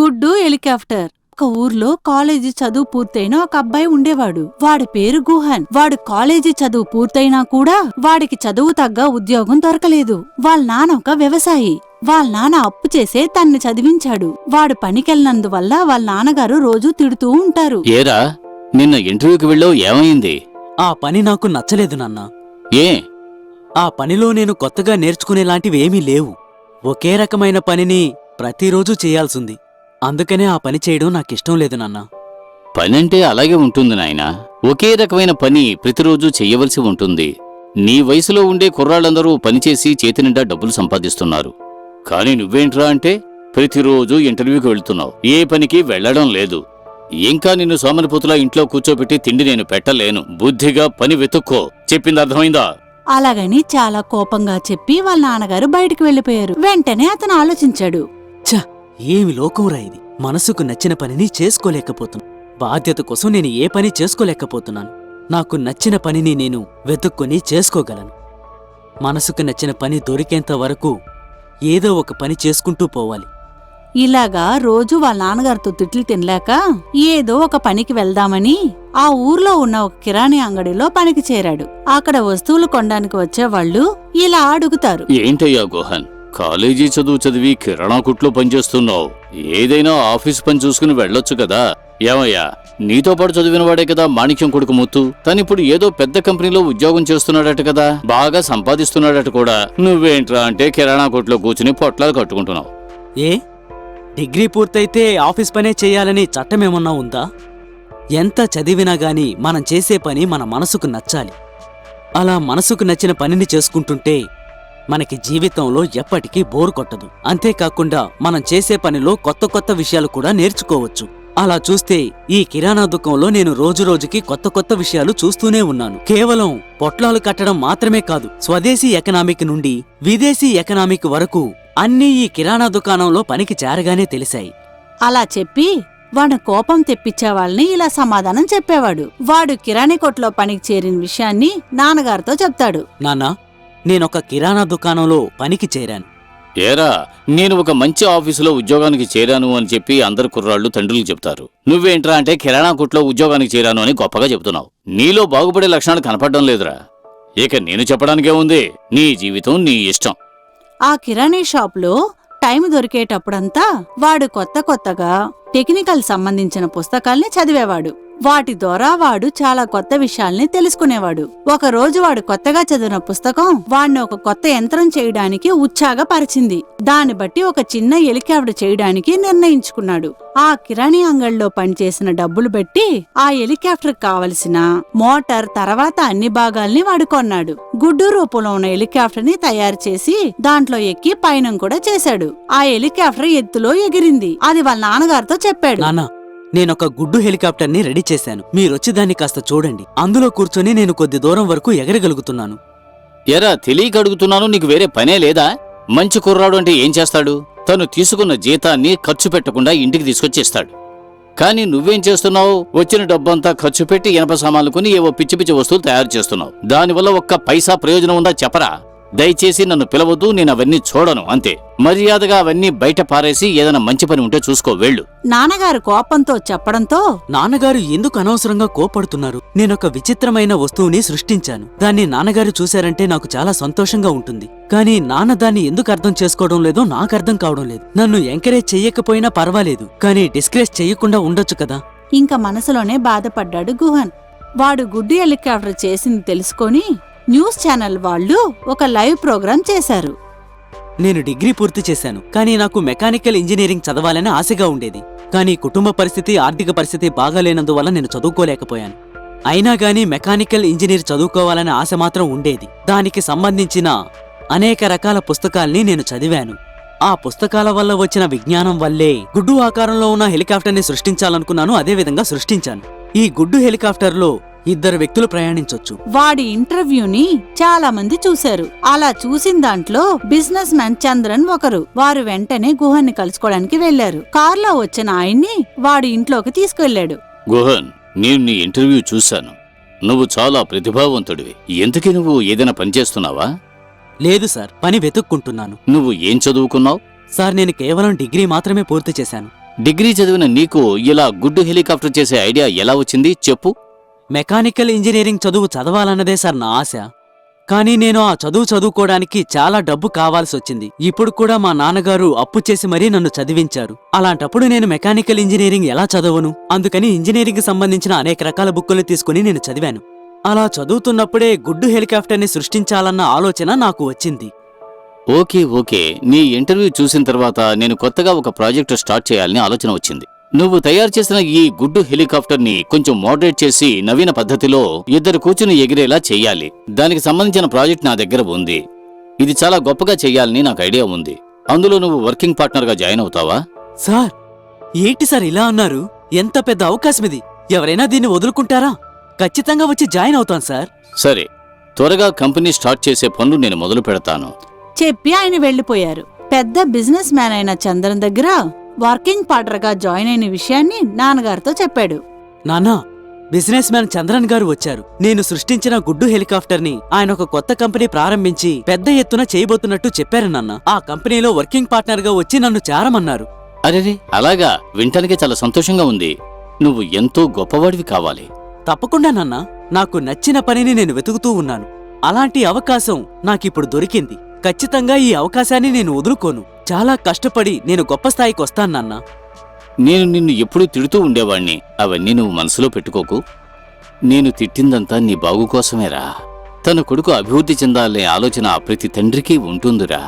గుడ్డు హెలికాప్టర్. ఒక ఊర్లో కాలేజీ చదువు పూర్తయిన ఒక అబ్బాయి ఉండేవాడు. వాడి పేరు గుహన్. వాడు కాలేజీ చదువు పూర్తయినా కూడా వాడికి చదువు తగ్గ ఉద్యోగం దొరకలేదు. వాళ్ళ నాన్న ఒక వ్యవసాయి. వాళ్ళ నాన్న అప్పు చేసే తన్ని చదివించాడు. వాడు పనికెళ్ళినందువల్ల వాళ్ళ నాన్నగారు రోజూ తిడుతూ ఉంటారు. ఏరా, నిన్న ఇంటర్వ్యూకి వెళ్ళావు, ఏమైంది? ఆ పని నాకు నచ్చలేదు నాన్నా. ఏ? ఆ పనిలో నేను కొత్తగా నేర్చుకునేలాంటివేమీ లేవు. ఒకే రకమైన పనిని ప్రతిరోజూ చేయాల్సింది. అందుకనే ఆ పని చేయడం నాకిష్టం లేదు నాన్నా. పనంటే అలాగే ఉంటుంది నాయనా. ఒకే రకమైన పని ప్రతిరోజూ చెయ్యవలసి ఉంటుంది. నీ వయసులో ఉండే కుర్రాళ్ళందరూ పనిచేసి చేతినిండా డబ్బులు సంపాదిస్తున్నారు. కాని నువ్వేంట్రా అంటే ప్రతిరోజూ ఇంటర్వ్యూకి వెళ్తున్నావు, ఏ పనికి వెళ్లడం లేదు. ఇంకా నిన్ను సోమరిపోతులా ఇంట్లో కూర్చోబెట్టి తిండి నేను పెట్టలేను. బుద్ధిగా పని వెతుక్కో. చెప్పింది అర్థమైందా? అలాగని చాలా కోపంగా చెప్పి వాళ్ళ నాన్నగారు బయటికి వెళ్లిపోయారు. వెంటనే అతను ఆలోచించాడు. ఛ, ఏమి లోకంరా ఇది! మనసుకు నచ్చిన పనిని చేసుకోలేకపోతున్నా. బాధ్యత కోసం నేను ఏ పని చేసుకోలేకపోతున్నాను. నాకు నచ్చిన పనిని నేను వెతుక్కొని చేసుకోగలను. మనసుకు నచ్చిన పని దొరికేంత వరకు ఏదో ఒక పని చేసుకుంటూ పోవాలి. ఇలాగా రోజు వాళ్ళ నాన్నగారితో తిట్లు తినలేక ఏదో ఒక పనికి వెళ్దామని ఆ ఊర్లో ఉన్న ఒక కిరాణీ అంగడిలో పనికి చేరాడు. అక్కడ వస్తువులు కొనడానికి వచ్చేవాళ్లు ఇలా అడుగుతారు. ఏంటయ్యా గుహన్, కాలేజీ చదువు చదివి కిరాణా కుట్లో పనిచేస్తున్నావు. ఏదైనా ఆఫీస్ పని చూసుకుని వెళ్ళొచ్చు కదా. ఏమయ్యా, నీతో పాటు చదివినవాడే కదా మాణిక్యం కొడుకు ముత్తు. తనిప్పుడు ఏదో పెద్ద కంపెనీలో ఉద్యోగం చేస్తున్నాడట కదా, బాగా సంపాదిస్తున్నాడట కూడా. నువ్వేంట్రా అంటే కిరాణా కొట్లో కూర్చుని పొట్లాలు కట్టుకుంటున్నావు. ఏ, డిగ్రీ పూర్తయితే ఆఫీస్ పనే చెయ్యాలని చట్టమేమన్నా ఉందా? ఎంత చదివినా గాని మనం చేసే పని మన మనసుకు నచ్చాలి. అలా మనసుకు నచ్చిన పనిని చేసుకుంటుంటే మనకి జీవితంలో ఎప్పటికీ బోరు కొట్టదు. అంతేకాకుండా మనం చేసే పనిలో కొత్త కొత్త విషయాలు కూడా నేర్చుకోవచ్చు. అలా చూస్తే ఈ కిరాణా దుకాణంలో నేను రోజురోజుకి కొత్త కొత్త విషయాలు చూస్తూనే ఉన్నాను. కేవలం పొట్లాలు కట్టడం మాత్రమే కాదు, స్వదేశీ ఎకనామిక్ నుండి విదేశీ ఎకనామిక్ వరకు అన్నీ ఈ కిరాణా దుకాణంలో పనికి చేరగానే తెలిసాయి. అలా చెప్పి వాడు కోపం తెప్పించే వాళ్ళని ఇలా సమాధానం చెప్పేవాడు. వాడు కిరాణీ కొట్లో పనికి చేరిన విషయాన్ని నాన్నగారితో చెప్తాడు. నాన్నా, నేనొక కిరాణా దుకాణంలో పనికి చేరాను. ఏరా, నేను ఒక మంచి ఆఫీసులో ఉద్యోగానికి చేరాను అని చెప్పి అందరు కుర్రాళ్లు తండ్రులకు చెప్తారు. నువ్వేంట్రా అంటే కిరాణా కొట్లో ఉద్యోగానికి చేరాను అని గొప్పగా చెప్తున్నావు. నీలో బాగుపడే లక్షణాలు కనపడడం లేదురా. ఇక నేను చెప్పడానికే ఉంది, నీ జీవితం నీ ఇష్టం. ఆ కిరాణీ షాప్లో టైం దొరికేటప్పుడంతా వాడు కొత్తగా టెక్నికల్ సంబంధించిన పుస్తకాల్ని చదివేవాడు. వాటి ద్వారా వాడు చాలా కొత్త విషయాల్ని తెలుసుకునేవాడు. ఒకరోజు వాడు కొత్తగా చదివిన పుస్తకం వాడిని ఒక కొత్త యంత్రం చేయడానికి ఉత్సాహపరిచింది. దాన్ని బట్టి ఒక చిన్న హెలికాప్టర్ చేయడానికి నిర్ణయించుకున్నాడు. ఆ కిరాణీ అంగడిలో పనిచేసిన డబ్బులు బట్టి ఆ హెలికాప్టర్ కావలసిన మోటార్ తర్వాత అన్ని భాగాల్ని వాడు కొన్నాడు. గుడ్డు రూపంలో ఉన్న హెలికాప్టర్ ని తయారు చేసి దాంట్లో ఎక్కి పయనం కూడా చేశాడు. ఆ హెలికాప్టర్ ఎత్తులో ఎగిరింది. అది వాళ్ళ నాన్నగారితో చెప్పాడు. నాన్నా, నేనొక గుడ్డు హెలికాప్టర్ని రెడీ చేశాను. మీరొచ్చి దాన్ని కాస్త చూడండి. అందులో కూర్చొని నేను కొద్ది దూరం వరకు ఎగరగలుగుతున్నాను. ఎరా, తెలియక అడుగుతున్నాను, నీకు వేరే పనే లేదా? మంచి కుర్రాడు అంటే ఏం చేస్తాడు? తను తీసుకున్న జీతాన్ని ఖర్చు పెట్టకుండా ఇంటికి తీసుకొచ్చేస్తాడు. కానీ నువ్వేం చేస్తున్నావు? వచ్చిన డబ్బంతా ఖర్చు పెట్టి ఇనప సామాన్లు కొని ఏవో పిచ్చి పిచ్చి వస్తువులు తయారు చేస్తున్నావు. దానివల్ల ఒక్క పైసా ప్రయోజనం ఉందా చెప్పరా? దయచేసి నన్ను పిలవద్దు, నేను అవన్నీ చూడను, అంతే. మర్యాదగా అవన్నీ బయట పారేసి ఏదైనా మంచి పని ఉంటే చూసుకో, వెళ్ళు. నాన్నగారు కోపంతో చెప్పడంతో నాన్నగారు ఎందుకు అనవసరంగా కోపడుతున్నారు? నేనొక విచిత్రమైన వస్తువుని సృష్టించాను. దాన్ని నాన్నగారు చూశారంటే నాకు చాలా సంతోషంగా ఉంటుంది. కానీ నాన్న దాన్ని ఎందుకు అర్థం చేసుకోవడం లేదో నాకు అర్థం కావడం లేదు. నన్ను ఎంకరేజ్ చెయ్యకపోయినా పర్వాలేదు, కానీ డిస్కరేజ్ చెయ్యకుండా ఉండొచ్చు కదా. ఇంకా మనసులోనే బాధపడ్డాడు గుహన్. వాడు గుడ్డి హెలికాప్టర్ చేసింది తెలుసుకొని న్యూస్ ఛానల్ వాళ్ళు ఒక లైవ్ ప్రోగ్రాం చేశారు. నేను డిగ్రీ పూర్తి చేశాను, కానీ నాకు మెకానికల్ ఇంజనీరింగ్ చదవాలని ఆశగా ఉండేది. కానీ కుటుంబ పరిస్థితి, ఆర్థిక పరిస్థితి బాగాలేనందువల్ల నేను చదువుకోలేకపోయాను. అయినా గానీ మెకానికల్ ఇంజనీర్ చదువుకోవాలనే ఆశ మాత్రం ఉండేది. దానికి సంబంధించిన అనేక రకాల పుస్తకాల్ని నేను చదివాను. ఆ పుస్తకాల వల్ల వచ్చిన విజ్ఞానం వల్లే గుడ్డు ఆకారంలో ఉన్న హెలికాప్టర్ని సృష్టించాలనుకున్నాను. అదేవిధంగా సృష్టించాను. ఈ గుడ్డు హెలికాప్టర్లో 2 వ్యక్తులు ప్రయాణించొచ్చు. వాడి ఇంటర్వ్యూని చాలా మంది చూశారు. అలా చూసిన దాంట్లో బిజినెస్ మ్యాన్ చంద్రన్ ఒకరు. వారు వెంటనే గుహన్ని కలుసుకోవడానికి వెళ్లారు. కారులో వచ్చిన ఆయన్ని వాడి ఇంట్లోకి తీసుకెళ్లాడు. గుహన్, నేను నీ ఇంటర్వ్యూ చూశాను. నువ్వు చాలా ప్రతిభావంతుడివి. ఎందుకు నువ్వు ఏదైనా పని చేస్తున్నావా? లేదు సార్, పని వెతుక్కుంటున్నాను. నువ్వు ఏం చదువుకున్నావు? సార్, నేను కేవలం డిగ్రీ మాత్రమే పూర్తి చేశాను. డిగ్రీ చదివిన నీకు ఇలా గుడ్డు హెలికాప్టర్ చేసే ఐడియా ఎలా వచ్చింది చెప్పు. మెకానికల్ ఇంజనీరింగ్ చదువు చదవాలన్నదే సార్ నా ఆశ. కానీ నేను ఆ చదువు చదువుకోవడానికి చాలా డబ్బు కావాల్సొచ్చింది. ఇప్పుడు కూడా మా నాన్నగారు అప్పు చేసి మరీ నన్ను చదివించారు. అలాంటప్పుడు నేను మెకానికల్ ఇంజనీరింగ్ ఎలా చదవను? అందుకని ఇంజనీరింగ్ సంబంధించిన అనేక రకాల బుక్కుల్ని తీసుకుని నేను చదివాను. అలా చదువుతున్నప్పుడే గుడ్డు హెలికాప్టర్ని సృష్టించాలన్న ఆలోచన నాకు వచ్చింది. ఓకే నీ ఇంటర్వ్యూ చూసిన తర్వాత నేను కొత్తగా ఒక ప్రాజెక్టు స్టార్ట్ చేయాలని ఆలోచన వచ్చింది. నువ్వు తయారు చేసిన ఈ గుడ్డు హెలికాప్టర్ ని కొంచెం మోడరేట్ చేసి నవీన పద్ధతిలో ఇద్దరు కూర్చుని ఎగిరేలా చెయ్యాలి. దానికి సంబంధించిన ప్రాజెక్ట్ నా దగ్గర ఉంది. ఇది చాలా గొప్పగా చెయ్యాలని నాకు ఐడియా ఉంది. అందులో నువ్వు వర్కింగ్ పార్ట్నర్ గా జాయిన్ అవుతావా? సార్, ఏంటి సార్ ఇలా అన్నారు? ఎంత పెద్ద అవకాశం ఇది! ఎవరైనా దీన్ని వదులుకుంటారా? ఖచ్చితంగా వచ్చి జాయిన్ అవుతాను సార్. సరే, త్వరగా కంపెనీ స్టార్ట్ చేసే పనులు నేను మొదలు పెడతాను చెప్పి ఆయన వెళ్లిపోయారు. పెద్ద బిజినెస్ మ్యాన్ అయిన చంద్రన్ దగ్గర వర్కింగ్ పార్ట్నర్ గా జాయిన్ అయిన విషయాన్ని నాన్నగారితో చెప్పాడు. నాన్నా, బిజినెస్ మ్యాన్ చంద్రన్ గారు వచ్చారు. నేను సృష్టించిన గుడ్డు హెలికాప్టర్ ని ఆయన ఒక కొత్త కంపెనీ ప్రారంభించి పెద్ద ఎత్తున చేయబోతున్నట్టు చెప్పారు నాన్న. ఆ కంపెనీలో వర్కింగ్ పార్ట్నర్ గా వచ్చి నన్ను చేరమన్నారు. అరేరే, అలాగా? వింటానికి చాలా సంతోషంగా ఉంది. నువ్వు ఎంతో గొప్పవాడివి కావాలి. తప్పకుండా నాన్న, నాకు నచ్చిన పనిని నేను వెతుకుతూ ఉన్నాను. అలాంటి అవకాశం నాకిప్పుడు దొరికింది. ఖచ్చితంగా ఈ అవకాశాన్ని నేను వదులుకోను. చాలా కష్టపడి నేను గొప్ప స్థాయికి వస్తాను నాన్న. నేను నిన్ను ఎప్పుడూ తిడుతూ ఉండేవాణ్ణి. అవన్నీ నువ్వు మనసులో పెట్టుకోకు. నేను తిట్టిందంతా నీ బాగు కోసమేరా. తన కొడుకు అభివృద్ధి చెందాలనే ఆలోచన ప్రతి తండ్రికి ఉంటుందిరా.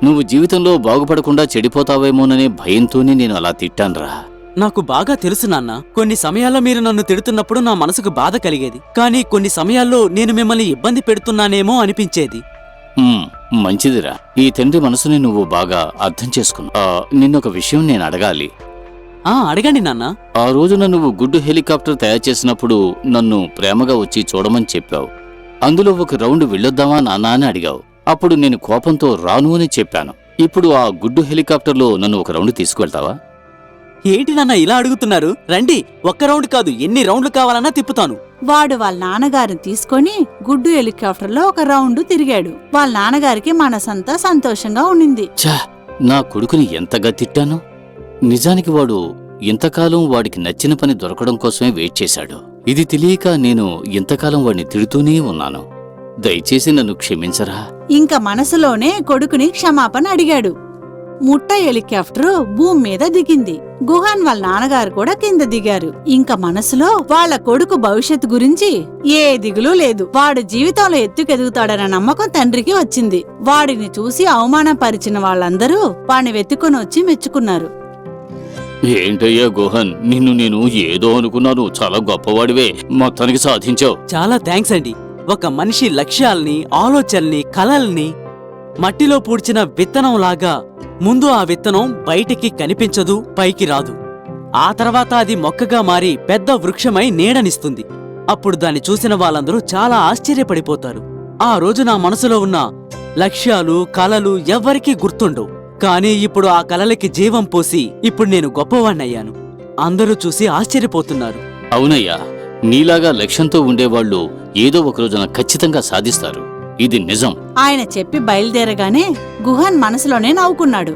నువ్వు జీవితంలో బాగుపడకుండా చెడిపోతావేమోననే భయంతోనే నేను అలా తిట్టాన్రా. నాకు బాగా తెలుసు నాన్న. కొన్ని సమయాల్లో మీరు నన్ను తిడుతున్నప్పుడు నా మనసుకు బాధ కలిగేది. కానీ కొన్ని సమయాల్లో నేను మిమ్మల్ని ఇబ్బంది పెడుతున్నానేమో అనిపించేది. మంచిదిరా. ఈ తండ్రి మనసుని నువ్వు బాగా అర్థం చేసుకున్నా. నిన్నొక విషయం నేను అడగాలి. అడగండి నాన్న. ఆ రోజున నువ్వు గుడ్డు హెలికాప్టర్ తయారు చేసినప్పుడు నన్ను ప్రేమగా వచ్చి చూడమని చెప్పావు. అందులో ఒక రౌండ్ వెళ్ళొద్దామా నాన్నా అని అడిగావు. అప్పుడు నేను కోపంతో రాను అని చెప్పాను. ఇప్పుడు ఆ గుడ్డు హెలికాప్టర్లో నన్ను ఒక రౌండ్ తీసుకువెళ్తావా? ఏంటి నాన్న ఇలా అడుగుతున్నారు? రండి, ఒక్క రౌండ్ కాదు, ఎన్ని రౌండ్లు కావాలన్నా తిప్పుతాను. వాడు వాళ్ళ నాన్నగారిని తీసుకొని గుడ్డు హెలికాప్టర్లో ఒక రౌండ్ తిరిగాడు. వాళ్ళ నాన్నగారికి మనసంతా సంతోషంగా ఉండింది. ఛా, నా కొడుకుని ఎంతగా తిట్టాను. నిజానికి వాడు ఇంతకాలం వాడికి నచ్చిన పని దొరకడం కోసమే వెయిట్ చేశాడు. ఇది తెలియక నేను ఇంతకాలం వాడిని తిడుతూనే ఉన్నాను. దయచేసి నన్ను క్షమించరా. ఇంక మనసులోనే కొడుకుని క్షమాపణ అడిగాడు. ముట్ట హెలికాప్టర్ భూమి మీద దిగింది. గుహాన్ వాళ్ళ నాన్నగారు కూడా కింద దిగారు. ఇంక మనసులో వాళ్ళ కొడుకు భవిష్యత్తు గురించి ఏ దిగులు లేదు. వాడు జీవితంలో ఎత్తుకెదుగుతాడన్న నమ్మకం తండ్రికి వచ్చింది. వాడిని చూసి అవమానపరిచిన వాళ్ళందరూ వాడిని వెతుక్కుని వచ్చి మెచ్చుకున్నారు. ఏంటయ్యా గుహన్, నిన్ను నేను ఏదో అనుకున్నాను. చాలా గొప్పవాడివే, మొత్తానికి సాధించావు. చాలా థ్యాంక్స్ అండి. ఒక మనిషి లక్ష్యాల్ని, ఆలోచనల్ని, కలల్ని మట్టిలో పూడ్చిన విత్తనంలాగా ముందు ఆ విత్తనం బయటికి కనిపించదు, పైకి రాదు. ఆ తర్వాత అది మొక్కగా మారి పెద్ద వృక్షమై నీడనిస్తుంది. అప్పుడు దాన్ని చూసిన వాళ్ళందరూ చాలా ఆశ్చర్యపడిపోతారు. ఆ రోజు నా మనసులో ఉన్న లక్ష్యాలు, కలలు ఎవ్వరికీ గుర్తుండవు. కానీ ఇప్పుడు ఆ కలలకి జీవం పోసి ఇప్పుడు నేను గొప్పవాణ్ణయ్యాను. అందరూ చూసి ఆశ్చర్యపోతున్నారు. అవునయ్యా, నీలాగా లక్ష్యంతో ఉండేవాళ్లు ఏదో ఒక రోజున ఖచ్చితంగా సాధిస్తారు. ఇది నిజం. ఆయన చెప్పి బయలుదేరగానే గుహాన్ మనసులోనే నవ్వుకున్నాడు.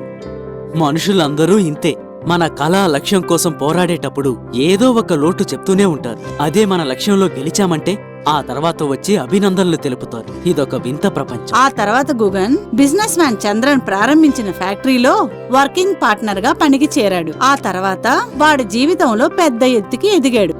మనుషులందరూ ఇంతే. మన కళ, లక్ష్యం కోసం పోరాడేటప్పుడు ఏదో ఒక లోటు చెప్తూనే ఉంటారు. అదే మన లక్ష్యంలో గెలిచామంటే ఆ తర్వాత వచ్చి అభినందనలు తెలుపుతారు. ఇదొక వింత ప్రపంచం. ఆ తర్వాత గుగన్ బిజినెస్ మ్యాన్ చంద్రన్ ప్రారంభించిన ఫ్యాక్టరీలో వర్కింగ్ పార్ట్నర్ గా పనికి చేరాడు. ఆ తర్వాత వాడి జీవితంలో పెద్ద ఎత్తుకి ఎదిగాడు.